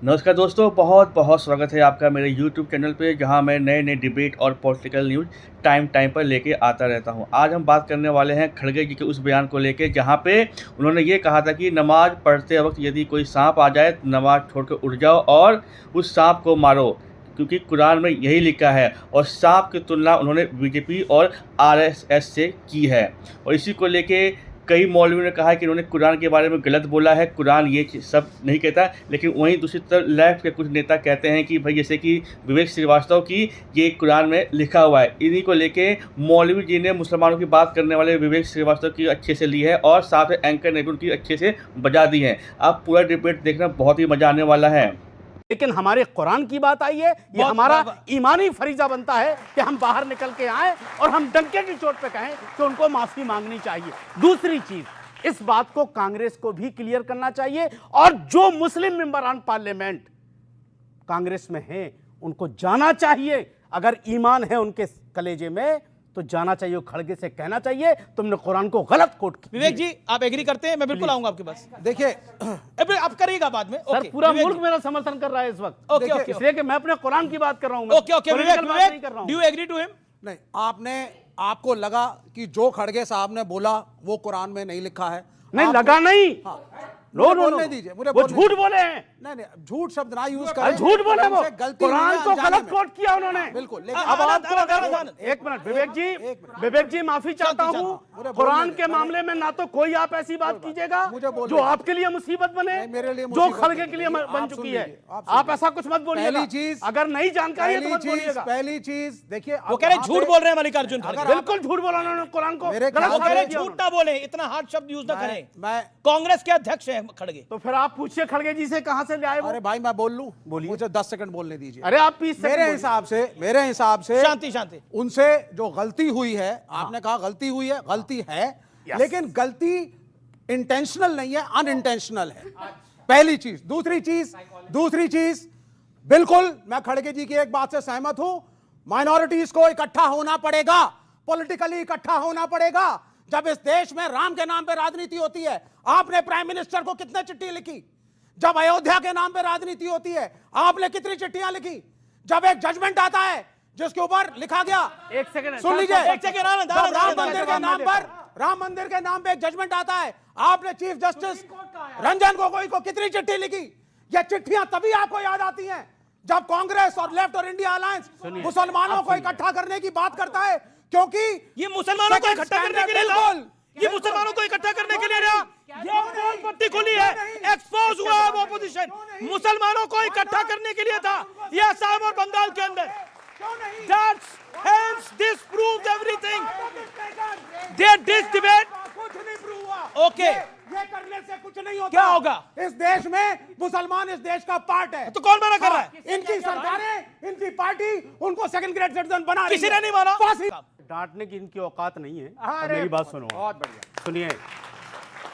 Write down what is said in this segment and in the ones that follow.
नमस्कार दोस्तों, बहुत बहुत स्वागत है आपका मेरे YouTube चैनल पे, जहां मैं नए नए डिबेट और पॉलिटिकल न्यूज़ टाइम टाइम पर लेके आता रहता हूं। आज हम बात करने वाले हैं खड़गे जी के उस बयान को लेके, जहां पे उन्होंने ये कहा था कि नमाज़ पढ़ते वक्त यदि कोई सांप आ जाए तो नमाज़ छोड़ कर उठ जाओ और उस सांप को मारो, क्योंकि कुरान में यही लिखा है। और सांप की तुलना उन्होंने बीजेपी और आरएसएस से की है। और इसी को लेके कई मौलवियों ने कहा है कि उन्होंने कुरान के बारे में गलत बोला है, कुरान ये सब नहीं कहता। लेकिन वहीं दूसरी तरफ लेफ्ट के कुछ नेता कहते हैं कि भाई, जैसे कि विवेक श्रीवास्तव की ये कुरान में लिखा हुआ है। इन्हीं को लेके मौलवी जी ने मुसलमानों की बात करने वाले विवेक श्रीवास्तव की अच्छे से ली है और साथ में एंकर ने भी उनकी अच्छे से बजा दी है। आप पूरा डिबेट देखना, बहुत ही मजा आने वाला है। लेकिन हमारे कुरान की बात आई है, ये हमारा ईमानी फरीजा बनता है कि हम बाहर निकल के आए और हम डंके की चोट पे कहें कि उनको माफी मांगनी चाहिए। दूसरी चीज, इस बात को कांग्रेस को भी क्लियर करना चाहिए और जो मुस्लिम मेंबरान पार्लियामेंट कांग्रेस में हैं उनको जाना चाहिए। अगर ईमान है उनके कलेजे में तो जाना चाहिए, खड़गे से कहना चाहिए तुमने कुरान को गलत कोट किया। विवेक जी, आप एग्री करते हैं? मैं बिल्कुल आऊंगा आपके पास। देखिए, आप करिएगा बाद में। सर, पूरा मुल्क मेरा समर्थन कर रहा है इस वक्त। ओके, इसलिए कि मैं अपने कुरान की बात कर रहा हूं। Okay, Vivek, do you agree to him? नहीं, आपको लगा कि जो खड़गे साहब ने बोला वो कुरान में नहीं लिखा है? नहीं लगा, नहीं। हाँ, नो, बोलने दीजिए, मुझे वो झूठ बोले हैं। नहीं, झूठ शब्द ना यूज करें। झूठ बोले वो, गलती कुरान को गलत कोट किया उन्होंने। बिल्कुल। अब आपको एक मिनट विवेक जी माफी चाहता हूँ। कुरान के मामले में ना तो कोई आप ऐसी बात कीजिएगा जो आपके लिए मुसीबत बने, जो खड़गे के लिए बन चुकी है। आप ऐसा कुछ मत बोलिएगा। पहली चीज, अगर नहीं जानकारी है तो मत बोलिएगा। पहली चीज देखिए, वो कह रहे झूठ बोल रहे हैं मल्लिकार्जुन खड़गे। बिल्कुल झूठ बोला उन्होंने कुरान को। वो कह रहे झूठ ना बोले, इतना हार्ड शब्द यूज ना करें। मैं कांग्रेस के अध्यक्ष हैं खड़गे। तो फिर आप पूछिए खड़गे जी से कहां से ले आए वो। अरे भाई, मैं बोल लूं? बोलिए। मुझे 10 सेकंड बोलने दीजिए। अरे आप 30 सेकंड। मेरे हिसाब से शांति उनसे जो गलती हुई है, आपने कहा गलती हुई है, गलती है, लेकिन गलती इंटेंशनल नहीं है, अनइंटेंशनल है। पहली चीज। दूसरी चीज, बिल्कुल मैं खड़गे जी की एक बात से सहमत हूं। माइनॉरिटीज को इकट्ठा होना पड़ेगा, पॉलिटिकली इकट्ठा होना पड़ेगा। जब इस देश में राम के नाम पे राजनीति होती है, आपने प्राइम मिनिस्टर को कितने चिट्ठी लिखी? जब अयोध्या के नाम पे राजनीति होती है, आपने कितनी चिट्ठियां लिखी? जब एक जजमेंट आता है जिसके ऊपर लिखा गया, एक सेकंड सुन लीजिए, राम मंदिर के नाम पे एक जजमेंट आता है, आपने चीफ जस्टिस रंजन गोगोई को कितनी चिट्ठी लिखी? ये चिट्ठियां तभी आपको याद आती हैं जब कांग्रेस और लेफ्ट और इंडिया अलायंस मुसलमानों को इकट्ठा करने की बात करता है, क्योंकि ये मुसलमानों को इकट्ठा करने के लिए था। ये मुसलमानों को इकट्ठा करने के लिए था। ये पोल पट्टी खुली है, एक्सपोज हुआ है ऑपोजिशन। मुसलमानों को इकट्ठा करने के लिए था ये असम और बंगाल के अंदर। Hence this proves everything. This debate. Okay. ये करने से कुछ नहीं होता। क्या होगा? इस देश में मुसलमान इस देश का पार्ट है। तो कौन मना कर रहा है? इनकी सरकारें, इनकी पार्टी उनको सेकंड ग्रेड सिटीजन बना रही है। किसी ने नहीं माना। डांटने की इनकी औकात नहीं है। तो मेरी बात सुनो, बहुत बढ़िया सुनिए।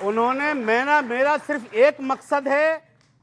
उन्होंने मेरा सिर्फ एक मकसद है,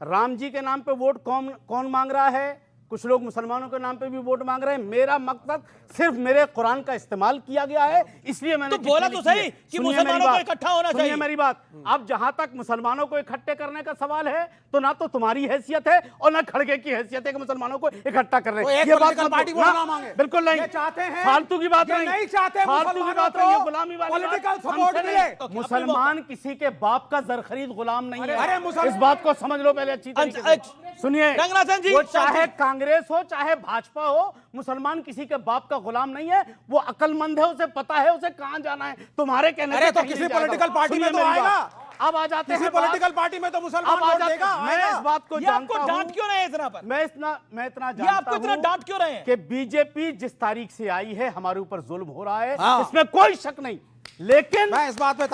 राम जी के नाम पे वोट कौन मांग रहा है? कुछ लोग मुसलमानों के नाम पे भी वोट मांग रहे हैं। मेरा मकसद सिर्फ मेरे कुरान का इस्तेमाल किया गया है, इसलिए मैंने तो बोला तो सही कि मुसलमानों को इकट्ठा होना चाहिए। मेरी बात। अब जहां तक मुसलमानों को इकट्ठे करने का सवाल है, तो ना तो तुम्हारी हैसियत है और ना खड़गे की हैसियत है कि मुसलमानों को इकट्ठा कर रहे हैं। ये बात पार्टी को ना मांगे। बिल्कुल नहीं चाहते हैं, फालतू की बात नहीं चाहते, फालतू की बात नहीं है, गुलामी वाली पॉलिटिकल सपोर्ट मिले। मुसलमान किसी के बाप का जर खरीद गुलाम नहीं है। अरे इस बात को समझ लो पहले अच्छी तरीके से। सुनिए, रंगनाथन जी, वो चाहे कांग्रेस हो चाहे भाजपा हो, मुसलमान किसी के बाप का गुलाम नहीं है। वो अकलमंद है, उसे पता है उसे कहां जाना है। तुम्हारे कहने अरे तो किसी पॉलिटिकल पार्टी में तो आएगा। अब आ जाते हैं, किसी पॉलिटिकल पार्टी में तो मुसलमान वोट देगा। मैं इस बात को जानता हूं। डांट क्यों रहे हैं इतना पर? मैं इतना जानता हूं। आपको इतना डांट क्यों रहे हैं कि बीजेपी जिस तारीख से आई है हमारे ऊपर जुल्म हो रहा है, हाँ। इसमें कोई शक नहीं। लेकिन मैं इस बात पे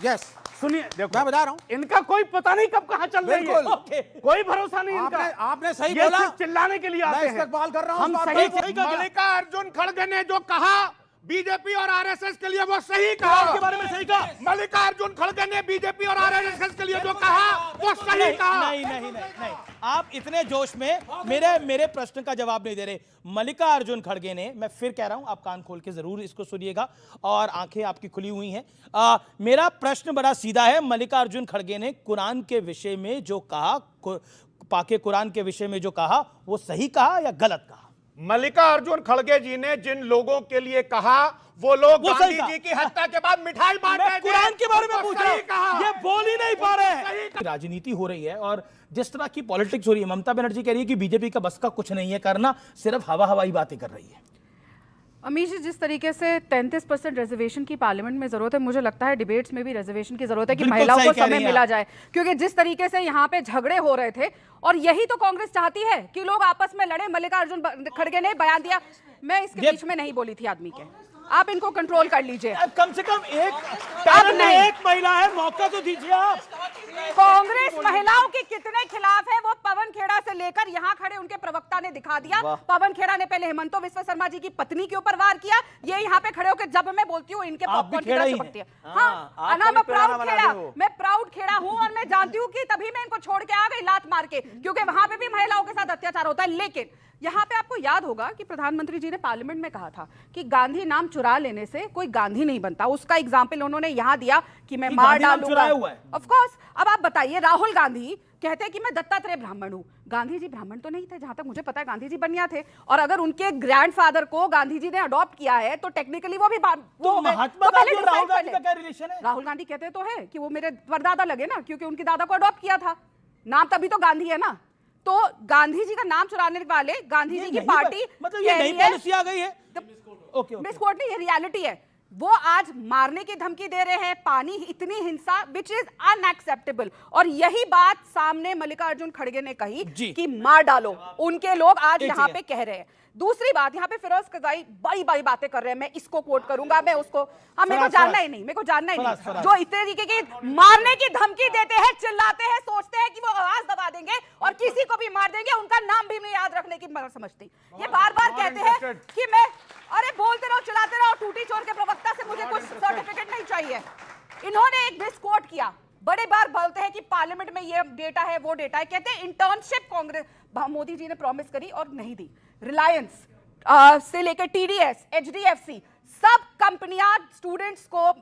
यस, सुनिए, देखो मैं बता रहा हूं, इनका कोई पता नहीं कब कहां चल रही है। कोई भरोसा नहीं इनका। आपने सही ये बोला। सिर्फ चिल्लाने के लिए आते हैं। इस्तेमाल कर रहा हूं। हम सही मल्लिकार्जुन खड़गे ने जो कहा बीजेपी और आरएसएस के लिए, वो सही कहा। आपके बारे में सही कहा। मल्लिकार्जुन खड़गे ने बीजेपी और आरएसएस के लिए जो कहा वो सही कहा। नहीं, आप इतने जोश में मेरे प्रश्न का जवाब नहीं दे रहे। मल्लिकार्जुन खड़गे ने, मैं फिर कह रहा हूं, आप कान खोल के जरूर इसको सुनिएगा और आंखें आपकी खुली हुई हैं। मेरा प्रश्न बड़ा सीधा है। मल्लिकार्जुन खड़गे ने कुरान के विषय में जो कहा, पाके कुरान के विषय में जो कहा वो सही कहा या गलत कहा? मल्लिकार्जुन खड़गे जी ने जिन लोगों के लिए कहा वो लोग वो सही गांधी कहा। जी की हत्या के बाद मिठाई बांट रहे मैं थे। कुरान के बारे में उनको पूछ रहा सही कहा। हूं, ये बोल ही नहीं पा रहे हैं। राजनीति हो रही है और जिस तरह की पॉलिटिक्स हो रही है, ममता बनर्जी कह रही है कि बीजेपी का बस का कुछ नहीं है करना, सिर्फ हवा हवाई बातें कर रही है। अमीश जी, जिस तरीके से 33% रिजर्वेशन की पार्लियामेंट में जरूरत है, मुझे लगता है डिबेट्स में भी रिजर्वेशन की जरूरत है कि बिल्कुल महिलाओं सही को कह रही समय हैं मिला आप। जाए, क्योंकि जिस तरीके से यहाँ पे झगड़े हो रहे थे और यही तो कांग्रेस चाहती है कि लोग आपस में लड़े। मल्लिकार्जुन खड़गे ने बयान दिया, मैं इसके बीच में नहीं बोली थी आदमी के, आप इनको कंट्रोल कर लीजिए। अब कम से कम एक अब नहीं। एक महिला है, मौका तो दीजिए आप। कांग्रेस महिलाओं के कितने खिलाफ है वो पवन खेड़ा से लेकर यहाँ खड़े उनके प्रवक्ता ने दिखा दिया। पवन खेड़ा ने पहले हेमंतो विश्व शर्मा जी की पत्नी के ऊपर वार किया, ये यहाँ पे खड़े होकर जब मैं बोलती हूँ इनके आप भी पॉपकॉर्न की खेड़ा तरह ही चिपकती है। हैं। हाँ, मैं प्राउड खेड़ा, मैं प्राउड खेड़ा हूँ और मैं जानती हूँ कि तभी मैं इनको छोड़ के आ गई लात मार के, क्योंकि वहां पे भी महिलाओं के साथ अत्याचार होता है। लेकिन यहाँ पे आपको याद होगा कि प्रधानमंत्री जी ने पार्लियामेंट में कहा था कि गांधी नाम चुरा लेने से कोई गांधी नहीं बनता। उसका एग्जाम्पल उन्होंने यहाँ दिया कि मैं कि मार गांधी नाम डालूंगा। चुराया हुआ है। Of course. अब आप बताइए, राहुल गांधी कहते हैं कि मैं दत्तात्रेय ब्राह्मण हूं। गांधी जी ब्राह्मण तो नहीं थे, जहां तक मुझे पता है गांधी जी बनिया थे। और अगर उनके ग्रैंडफादर को गांधी जी ने अडॉप्ट किया है तो टेक्निकली वो भी तो महात्मा गांधी और राहुल गांधी का क्या रिलेशन है? राहुल गांधी कहते तो है कि वो मेरे परदादा लगे ना, क्योंकि उनके दादा को अडॉप्ट किया था। नाम तभी तो गांधी है ना। तो गांधी जी का नाम चुराने वाले गांधी जी की पार्टी, मतलब ये नई पॉलिसी आ गई है। ओके, मिसकोट नहीं, ये रियलिटी है। वो आज मारने की धमकी दे रहे हैं, पानी इतनी हिंसा, विच इज अनएक्सेप्टेबल। और यही बात सामने मल्लिकार्जुन खड़गे ने कही कि मार डालो, उनके लोग आज यहाँ पे कह रहे हैं। दूसरी बात, यहाँ पे फिरोज कज़ाई बड़ी बड़ी बातें कर रहे हैं, मैं इसको कोट करूंगा, मैं उसको, हाँ मेरे को जानना ही नहीं, मेरे को जानना ही नहीं। जो इस तरीके की मारने की धमकी देते हैं, चिल्लाते हैं, सोचते हैं कि वो आवाज दबा देंगे और किसी को भी मार देंगे, उनका नाम भी मैं याद रखने की समझती। ये बार बार कहते हैं कि मैं, अरे बोलते रहो, चलाते रहो, टूटी चोर के प्रवक्ता से मुझे कुछ सर्टिफिकेट नहीं चाहिए। इन्होंने एक मिसकोट किया, बड़े बार बोलते हैं कि पार्लियामेंट में ये डेटा है, वो डेटा है। कहते हैं इंटर्नशिप कांग्रेस मोदी जी ने प्रॉमिस करी और नहीं दी। रिलायंस से लेकर टीडीएस, एचडीएफसी, सब कंपनियां स्टूडेंट्स को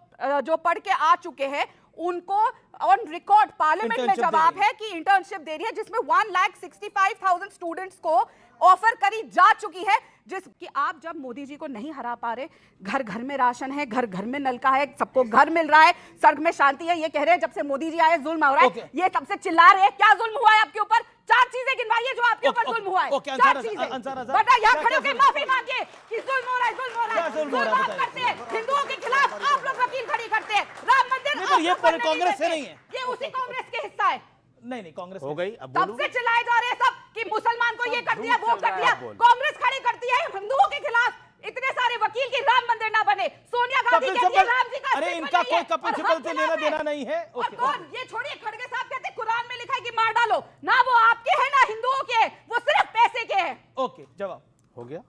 जो पढ़ के आ चुके हैं उनको ऑन रिकॉर्ड पार्लियामेंट में जवाब है कि इंटर्नशिप दे रही है, जिसमें 1,65,000 स्टूडेंट्स को ऑफर करी जा चुकी है। जिसकी आप जब मोदी जी को नहीं हरा पा रहे, घर घर में राशन है, घर घर में नल का है, सबको घर मिल रहा है, सड़क में शांति है, ये कह रहे हैं जब से मोदी जी आए जुल्म हो रहा है। ये सबसे चिल्ला रहे हैं, क्या जुल्म हुआ है आपके ऊपर? 4 चीजें गिनवाइए जो आपके ऊपर जुल्म हुआ है। 4 चीजें बता, यहाँ खड़े होकर माफी मांगिए कि जुल्म हो रहा है, जुल्म हो रहा है। जुल्म आप करते हैं, हिंदुओं के खिलाफ आप लोग वकील खड़ी करते हैं। राम मंदिर ये कांग्रेस से नहीं है, ये उसी कांग्रेस के हिस्सा है। नहीं कांग्रेस हो गई। अब तब से चिल्लाए जा रहे हैं सब कि मुसलमान को ये कर दिया, वो कर दिया। कांग्रेस खड़ी करती है हिंदुओं के खिलाफ, इतने सारे वकील की राम मंदिर ना बने। सोनिया गांधी कहती है राम जी का, अरे इनका कोई कपिल सिब्बल से लेना देना नहीं है। और कौन, ये छोड़िए, खड़गे साहब कहते हैं कुरान में लिखा है कि मार डालो, ना वो आपके हैं ना हिंदुओं के हैं, वो सिर्फ पैसे के हैं। ओके, जवाब हो गया।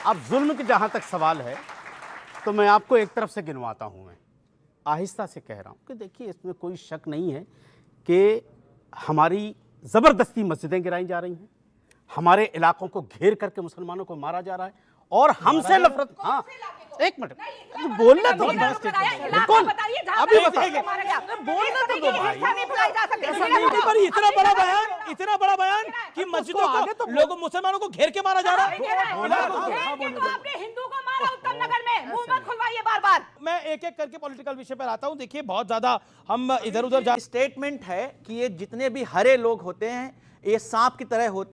अब जुल्म के जहां तक सवाल है तो मैं आपको एक तरफ से गिनवाता हूं, मैं आहिस्ता से कह रहा हूं कि देखिए, इसमें कोई शक नहीं है कि हमारी ज़बरदस्ती मस्जिदें गिराई जा रही हैं, हमारे इलाकों को घेर करके मुसलमानों को मारा जा रहा है और हमसे नफरत। हाँ, एक मिनट बोलना तो बिल्कुल, अभी बोलना तो दो भाई। पर इतना बड़ा बयान कि मस्जिदों को, लोगों मुसलमानों को घेर के मारा जा रहा है। आपने हिंदू को मारा उत्तम नगर में, मुंह मत खुलवाइए बार बार। मैं एक एक करके पॉलिटिकल विषय पर आता हूं। देखिए, बहुत ज्यादा हम इधर उधर स्टेटमेंट है कि ये जितने भी हरे लोग होते हैं ये सांप की तरह होते